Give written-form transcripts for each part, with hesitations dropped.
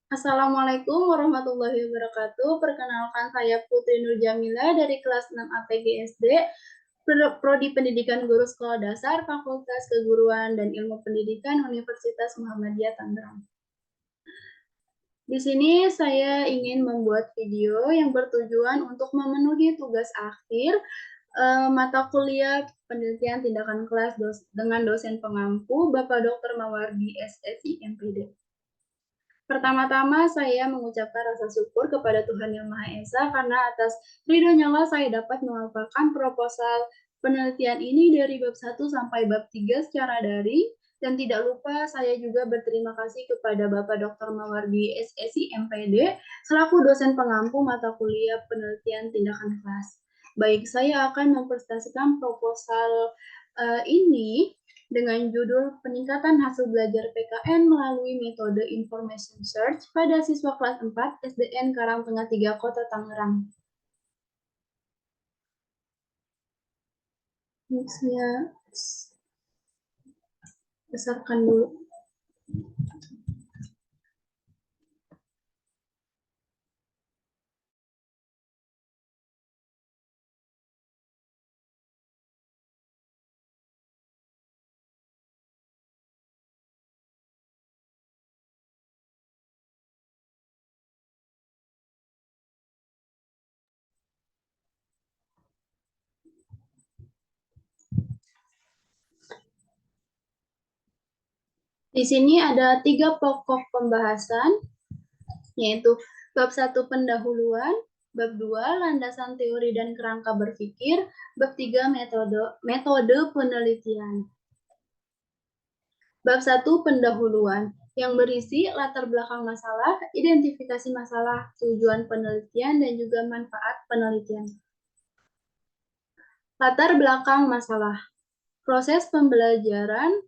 Assalamualaikum warahmatullahi wabarakatuh. Perkenalkan, saya Putri Nur Jamila dari kelas 6 APG SD, Prodi Pendidikan Guru Sekolah Dasar, Fakultas Keguruan dan Ilmu Pendidikan Universitas Muhammadiyah Tangerang. Di sini saya ingin membuat video yang bertujuan untuk memenuhi tugas akhir mata kuliah penelitian tindakan kelas dengan dosen pengampu Bapak Dr. Mawardi SSI MPD. Pertama-tama saya mengucapkan rasa syukur kepada Tuhan Yang Maha Esa karena atas ridho-Nya lah saya dapat mengamalkan proposal penelitian ini dari bab 1 sampai bab 3 secara daring. Dan tidak lupa saya juga berterima kasih kepada Bapak Dr. Mawardi SSI MPD selaku dosen pengampu mata kuliah penelitian tindakan kelas. Baik, saya akan mempresentasikan proposal ini dengan judul Peningkatan Hasil Belajar PKN melalui Metode Information Search pada siswa kelas 4 SDN Karangtengah 3 Kota Tangerang. Ini saya besarkan dulu. Di sini ada 3 pokok pembahasan, yaitu bab 1 pendahuluan, bab 2 landasan teori dan kerangka berpikir, bab 3 metode penelitian. Bab 1 pendahuluan yang berisi latar belakang masalah, identifikasi masalah, tujuan penelitian, dan juga manfaat penelitian. Latar belakang masalah. Proses pembelajaran,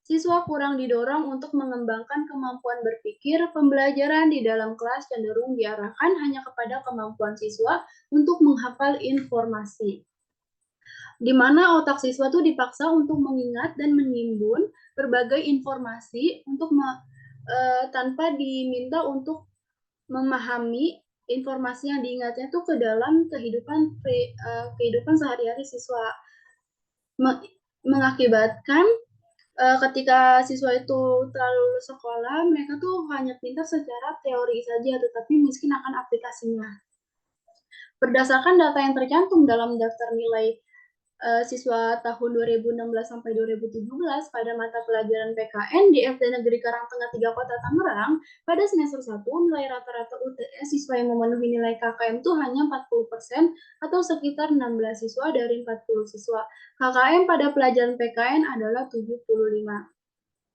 siswa kurang didorong untuk mengembangkan kemampuan berpikir. Pembelajaran di dalam kelas cenderung diarahkan hanya kepada kemampuan siswa untuk menghafal informasi, di mana otak siswa itu dipaksa untuk mengingat dan menimbun berbagai informasi untuk tanpa diminta untuk memahami informasi yang diingatnya itu ke dalam kehidupan sehari-hari siswa, mengakibatkan ketika siswa itu terlalu lulus sekolah, mereka tuh hanya pintar secara teori saja, tetapi miskin akan aplikasinya. Berdasarkan data yang tercantum dalam daftar nilai siswa tahun 2016 sampai 2017 pada mata pelajaran PKN di SD Negeri Karangtengah 3 Kota Tangerang, pada semester 1 nilai rata-rata UTS siswa yang memenuhi nilai KKM itu hanya 40% atau sekitar 16 siswa dari 40 siswa. KKM pada pelajaran PKN adalah 75.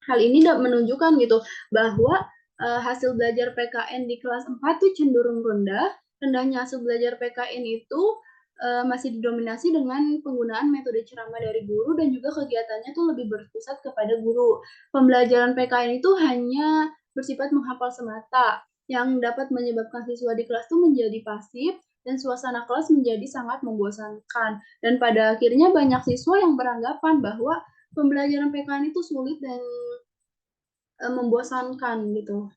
Hal ini menunjukkan gitu bahwa hasil belajar PKN di kelas 4 itu cenderung rendah. Rendahnya hasil belajar PKN itu masih didominasi dengan penggunaan metode ceramah dari guru dan juga kegiatannya itu lebih berpusat kepada guru. Pembelajaran PKN itu hanya bersifat menghafal semata yang dapat menyebabkan siswa di kelas itu menjadi pasif dan suasana kelas menjadi sangat membosankan. Dan pada akhirnya banyak siswa yang beranggapan bahwa pembelajaran PKN itu sulit dan membosankan gitu.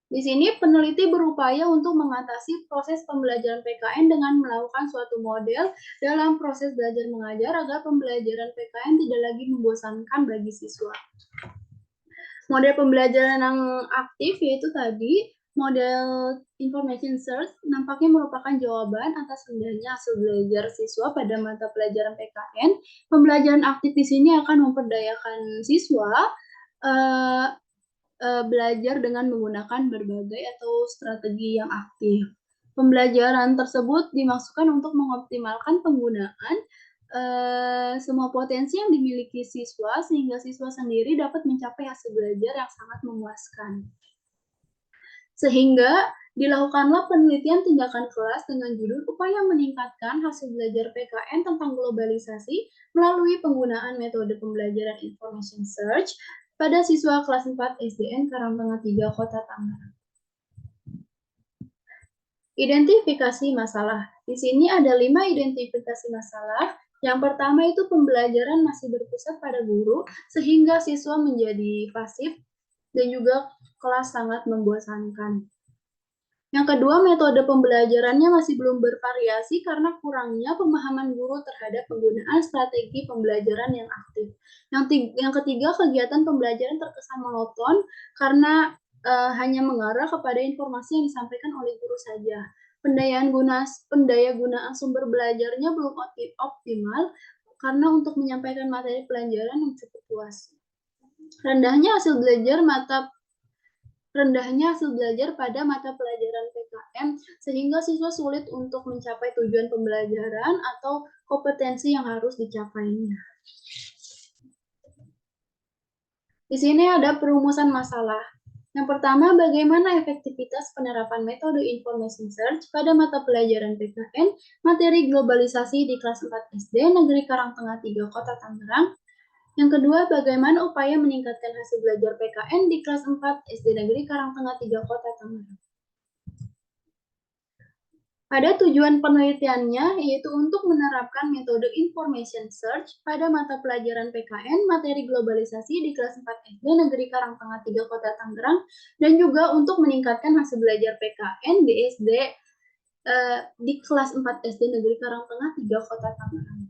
Di sini peneliti berupaya untuk mengatasi proses pembelajaran PKN dengan melakukan suatu model dalam proses belajar mengajar agar pembelajaran PKN tidak lagi membosankan bagi siswa. Model pembelajaran yang aktif yaitu tadi model information search nampaknya merupakan jawaban atas rendahnya hasil belajar siswa pada mata pelajaran PKN. Pembelajaran aktif di sini akan memperdayakan siswa belajar dengan menggunakan berbagai atau strategi yang aktif. Pembelajaran tersebut dimaksudkan untuk mengoptimalkan penggunaan semua potensi yang dimiliki siswa sehingga siswa sendiri dapat mencapai hasil belajar yang sangat memuaskan. Sehingga dilakukanlah penelitian tindakan kelas dengan judul Upaya Meningkatkan Hasil Belajar PKN tentang Globalisasi melalui penggunaan metode pembelajaran Information Search pada siswa kelas 4 SDN Karangtengah 3 Kota Tangerang. Identifikasi masalah. Di sini ada 5 identifikasi masalah. Yang pertama itu pembelajaran masih berpusat pada guru, sehingga siswa menjadi pasif dan juga kelas sangat membosankan. Yang kedua, metode pembelajarannya masih belum bervariasi karena kurangnya pemahaman guru terhadap penggunaan strategi pembelajaran yang aktif. Yang ketiga, kegiatan pembelajaran terkesan monoton karena hanya mengarah kepada informasi yang disampaikan oleh guru saja. Pendaya gunaan sumber belajarnya belum optimal karena untuk menyampaikan materi pelajaran yang cukup luas. Rendahnya hasil belajar pada mata pelajaran PKN sehingga siswa sulit untuk mencapai tujuan pembelajaran atau kompetensi yang harus dicapainya. Di sini ada perumusan masalah. Yang pertama, bagaimana efektivitas penerapan metode information search pada mata pelajaran PKN materi globalisasi di kelas 4 SD Negeri Karangtengah 3 Kota Tangerang. Yang kedua, bagaimana upaya meningkatkan hasil belajar PKN di kelas 4 SD Negeri Karangtengah 3 Kota Tangerang. Pada tujuan penelitiannya, yaitu untuk menerapkan metode information search pada mata pelajaran PKN materi globalisasi di kelas 4 SD Negeri Karangtengah 3 Kota Tangerang, dan juga untuk meningkatkan hasil belajar PKN di di kelas 4 SD Negeri Karangtengah 3 Kota Tangerang.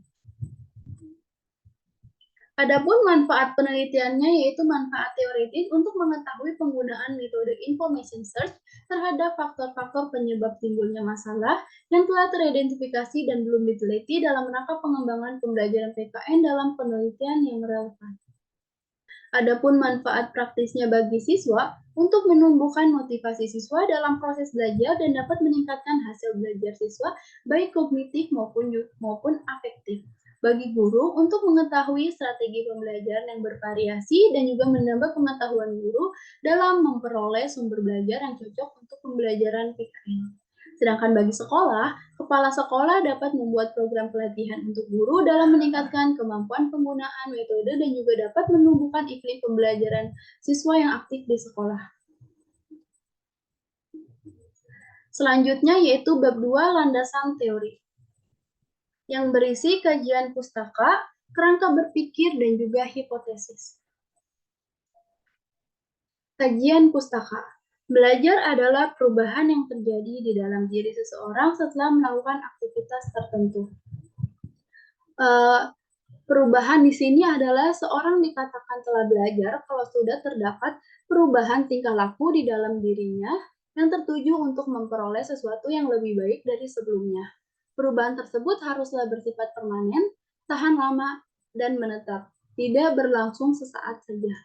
Adapun manfaat penelitiannya yaitu manfaat teoritis untuk mengetahui penggunaan metode information search terhadap faktor-faktor penyebab timbulnya masalah yang telah teridentifikasi dan belum diteliti dalam rangka pengembangan pembelajaran PKN dalam penelitian yang relevan. Adapun manfaat praktisnya bagi siswa untuk menumbuhkan motivasi siswa dalam proses belajar dan dapat meningkatkan hasil belajar siswa baik kognitif maupun afektif. Bagi guru untuk mengetahui strategi pembelajaran yang bervariasi dan juga menambah pengetahuan guru dalam memperoleh sumber belajar yang cocok untuk pembelajaran PKN. Sedangkan bagi sekolah, kepala sekolah dapat membuat program pelatihan untuk guru dalam meningkatkan kemampuan penggunaan metode dan juga dapat menumbuhkan iklim pembelajaran siswa yang aktif di sekolah. Selanjutnya yaitu bab 2 landasan teori yang berisi kajian pustaka, kerangka berpikir, dan juga hipotesis. Kajian pustaka. Belajar adalah perubahan yang terjadi di dalam diri seseorang setelah melakukan aktivitas tertentu. Perubahan di sini adalah seorang dikatakan telah belajar kalau sudah terdapat perubahan tingkah laku di dalam dirinya yang tertuju untuk memperoleh sesuatu yang lebih baik dari sebelumnya. Perubahan tersebut haruslah bersifat permanen, tahan lama, dan menetap, tidak berlangsung sesaat saja.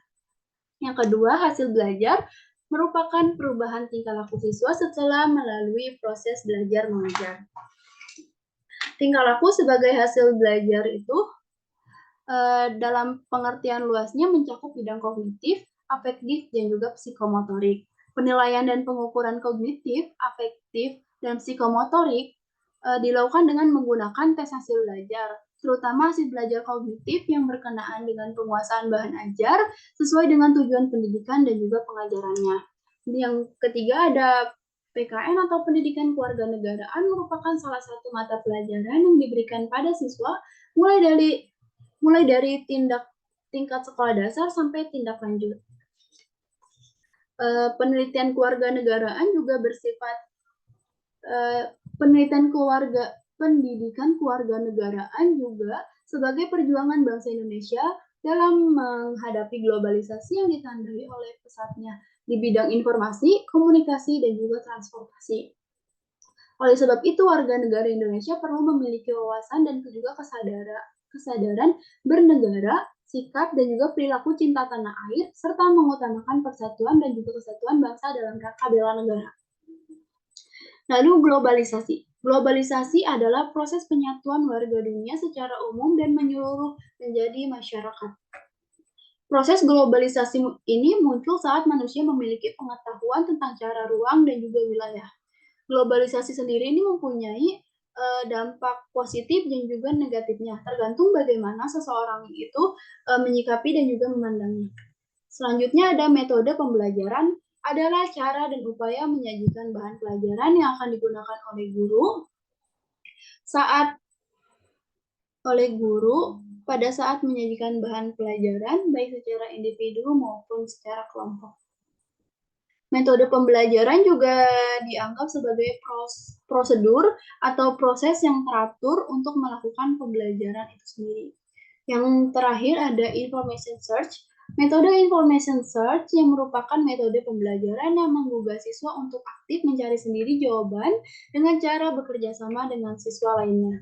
Yang kedua, hasil belajar merupakan perubahan tingkah laku siswa setelah melalui proses belajar mengajar. Tingkah laku sebagai hasil belajar itu dalam pengertian luasnya mencakup bidang kognitif, afektif, dan juga psikomotorik. Penilaian dan pengukuran kognitif, afektif, dan psikomotorik dilakukan dengan menggunakan tes hasil belajar, terutama hasil belajar kognitif yang berkenaan dengan penguasaan bahan ajar sesuai dengan tujuan pendidikan dan juga pengajarannya. Yang ketiga ada PKN atau pendidikan kewarganegaraan merupakan salah satu mata pelajaran yang diberikan pada siswa mulai dari tingkat sekolah dasar sampai tindak lanjut. Penelitian kewarganegaraan juga bersifat pendidikan kewarganegaraan juga sebagai perjuangan bangsa Indonesia dalam menghadapi globalisasi yang ditandai oleh pesatnya di bidang informasi, komunikasi, dan juga transportasi. Oleh sebab itu, warga negara Indonesia perlu memiliki wawasan dan juga kesadaran bernegara, sikap, dan juga perilaku cinta tanah air, serta mengutamakan persatuan dan juga kesatuan bangsa dalam rangka bela negara. Lalu globalisasi. Globalisasi adalah proses penyatuan warga dunia secara umum dan menyeluruh menjadi masyarakat. Proses globalisasi ini muncul saat manusia memiliki pengetahuan tentang cara ruang dan juga wilayah. Globalisasi sendiri ini mempunyai dampak positif dan juga negatifnya, tergantung bagaimana seseorang itu menyikapi dan juga memandangnya. Selanjutnya ada metode pembelajaran adalah cara dan upaya menyajikan bahan pelajaran yang akan digunakan oleh guru pada saat menyajikan bahan pelajaran, baik secara individu maupun secara kelompok. Metode pembelajaran juga dianggap sebagai prosedur atau proses yang teratur untuk melakukan pembelajaran itu sendiri. Yang terakhir ada information search. Metode information search yang merupakan metode pembelajaran yang menggugah siswa untuk aktif mencari sendiri jawaban dengan cara bekerja sama dengan siswa lainnya.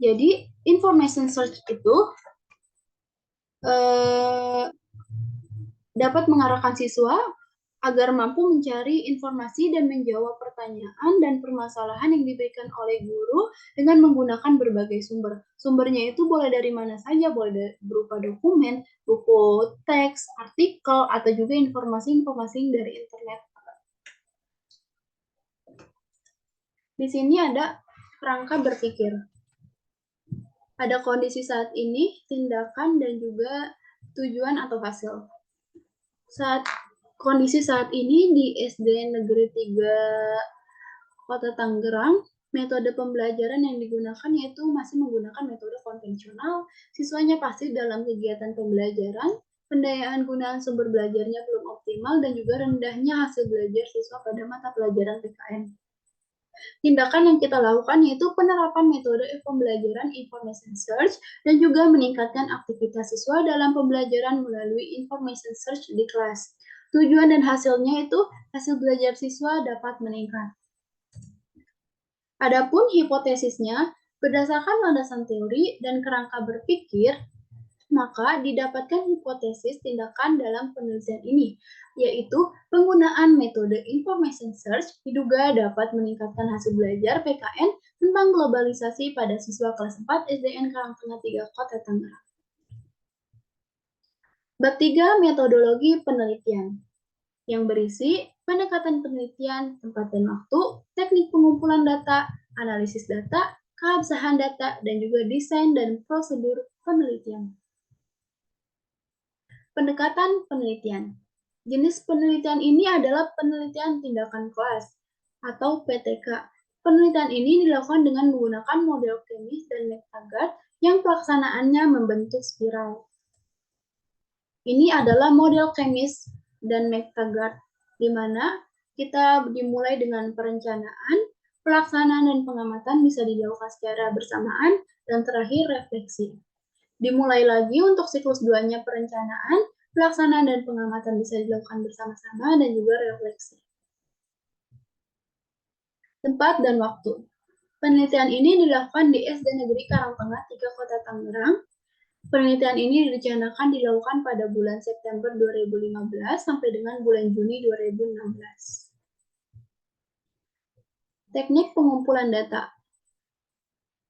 Jadi, information search itu dapat mengarahkan siswa agar mampu mencari informasi dan menjawab pertanyaan dan permasalahan yang diberikan oleh guru dengan menggunakan berbagai sumber. Sumbernya itu boleh dari mana saja, boleh berupa dokumen, buku teks, artikel, atau juga informasi-informasi dari internet. Di sini ada kerangka berpikir. Ada kondisi saat ini, tindakan, dan juga tujuan atau hasil. Kondisi saat ini di SD Negeri 3 Kota Tangerang, metode pembelajaran yang digunakan yaitu masih menggunakan metode konvensional. Siswanya pasif dalam kegiatan pembelajaran, pendayaan gunaan sumber belajarnya belum optimal, dan juga rendahnya hasil belajar siswa pada mata pelajaran PKN. Tindakan yang kita lakukan yaitu penerapan metode pembelajaran information search dan juga meningkatkan aktivitas siswa dalam pembelajaran melalui information search di kelas. Tujuan dan hasilnya itu hasil belajar siswa dapat meningkat. Adapun hipotesisnya, berdasarkan landasan teori dan kerangka berpikir, maka didapatkan hipotesis tindakan dalam penelitian ini, yaitu penggunaan metode information search diduga dapat meningkatkan hasil belajar PKN tentang globalisasi pada siswa kelas 4 SDN Karangtengah 3 Kota Tangerang. Bab 3, metodologi penelitian, yang berisi pendekatan penelitian, tempat dan waktu, teknik pengumpulan data, analisis data, keabsahan data, dan juga desain dan prosedur penelitian. Pendekatan penelitian. Jenis penelitian ini adalah penelitian tindakan kelas atau PTK. Penelitian ini dilakukan dengan menggunakan model Chemis dan McTaggart yang pelaksanaannya membentuk spiral. Ini adalah model Chemis dan McTaggart, di mana kita dimulai dengan perencanaan, pelaksanaan dan pengamatan bisa dilakukan secara bersamaan, dan terakhir refleksi. Dimulai lagi untuk siklus 2-nya perencanaan, pelaksanaan dan pengamatan bisa dilakukan bersama-sama, dan juga refleksi. Tempat dan waktu. Penelitian ini dilakukan di SD Negeri Karangtengah 3 Kota Tangerang. Penelitian ini direncanakan dilakukan pada bulan September 2015 sampai dengan bulan Juni 2016. Teknik pengumpulan data.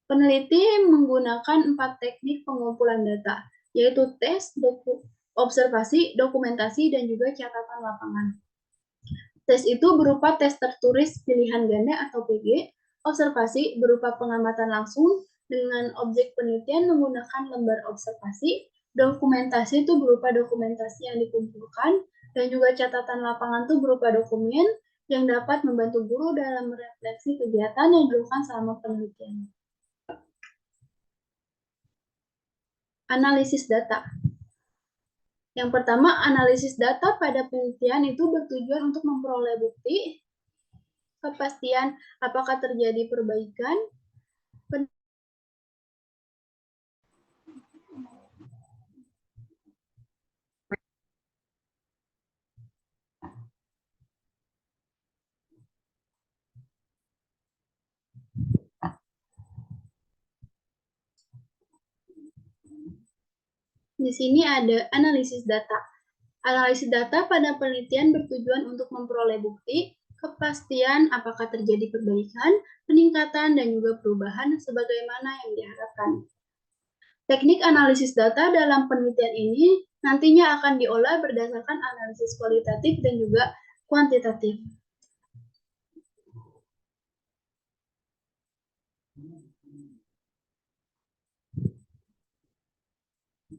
Peneliti menggunakan 4 teknik pengumpulan data, yaitu tes, observasi, dokumentasi, dan juga catatan lapangan. Tes itu berupa tes tertulis pilihan ganda atau PG, observasi berupa pengamatan langsung dengan objek penelitian menggunakan lembar observasi, dokumentasi itu berupa dokumentasi yang dikumpulkan, dan juga catatan lapangan itu berupa dokumen yang dapat membantu guru dalam merefleksi kegiatan yang dilakukan selama penelitian. Analisis data. Yang pertama, analisis data pada penelitian itu bertujuan untuk memperoleh bukti, kepastian apakah terjadi perbaikan, Di sini ada analisis data. Analisis data pada penelitian bertujuan untuk memperoleh bukti, kepastian apakah terjadi perbaikan, peningkatan, dan juga perubahan sebagaimana yang diharapkan. Teknik analisis data dalam penelitian ini nantinya akan diolah berdasarkan analisis kualitatif dan juga kuantitatif.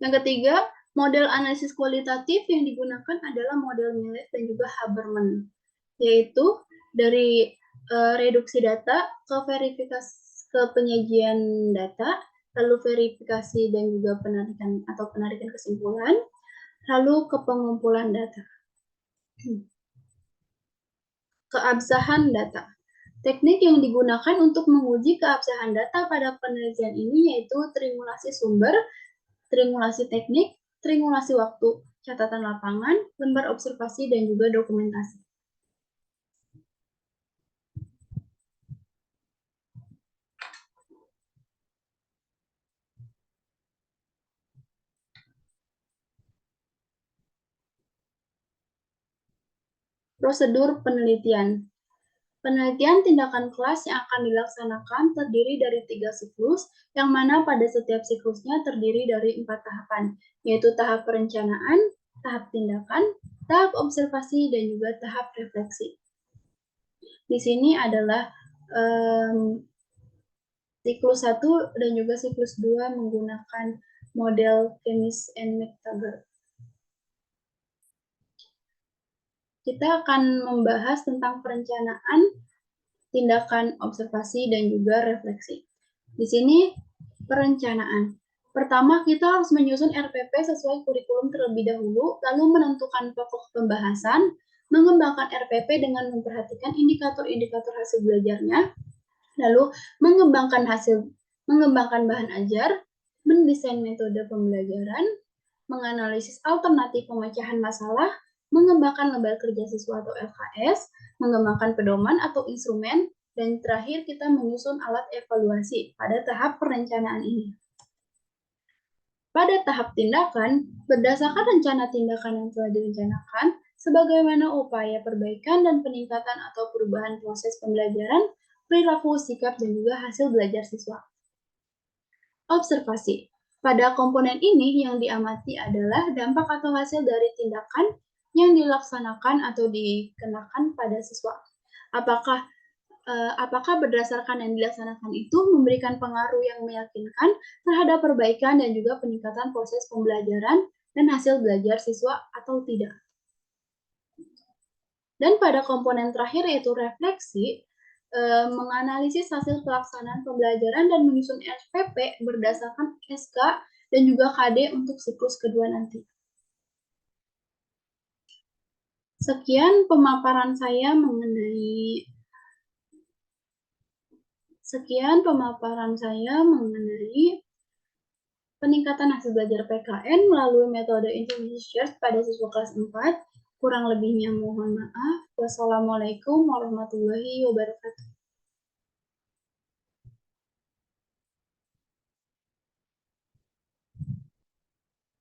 Yang ketiga, Model analisis kualitatif yang digunakan adalah model Millet dan juga Habermas, yaitu dari reduksi data ke verifikasi ke penyajian data, lalu verifikasi dan juga penarikan kesimpulan, lalu ke pengumpulan data. Keabsahan data. Teknik yang digunakan untuk menguji keabsahan data pada penelitian ini yaitu triangulasi sumber, triangulasi teknik, triangulasi waktu, catatan lapangan, lembar observasi, dan juga dokumentasi. Prosedur penelitian. Penelitian tindakan kelas yang akan dilaksanakan terdiri dari 3 siklus, yang mana pada setiap siklusnya terdiri dari 4 tahapan, yaitu tahap perencanaan, tahap tindakan, tahap observasi, dan juga tahap refleksi. Di sini adalah siklus 1 dan juga siklus 2 menggunakan model Chemis and McTaggart. Kita akan membahas tentang perencanaan, tindakan observasi, dan juga refleksi. Di sini perencanaan. Pertama, kita harus menyusun RPP sesuai kurikulum terlebih dahulu, lalu menentukan pokok pembahasan, mengembangkan RPP dengan memperhatikan indikator-indikator hasil belajarnya, lalu mengembangkan bahan ajar, mendesain metode pembelajaran, menganalisis alternatif pemecahan masalah, mengembangkan lembar kerja siswa atau LKS, mengembangkan pedoman atau instrumen, dan terakhir kita menyusun alat evaluasi pada tahap perencanaan ini. Pada tahap tindakan, berdasarkan rencana tindakan yang telah direncanakan, sebagaimana upaya perbaikan dan peningkatan atau perubahan proses pembelajaran, perilaku, sikap, dan juga hasil belajar siswa. Observasi. Pada komponen ini yang diamati adalah dampak atau hasil dari tindakan yang dilaksanakan atau dikenakan pada siswa. Apakah berdasarkan yang dilaksanakan itu memberikan pengaruh yang meyakinkan terhadap perbaikan dan juga peningkatan proses pembelajaran dan hasil belajar siswa atau tidak. Dan pada komponen terakhir yaitu refleksi, menganalisis hasil pelaksanaan pembelajaran dan menyusun SPP berdasarkan SK dan juga KD untuk siklus kedua nanti. Sekian pemaparan saya mengenai peningkatan hasil belajar PKN melalui metode Intermediate pada siswa kelas 4. Kurang lebihnya mohon maaf. Wassalamualaikum warahmatullahi wabarakatuh.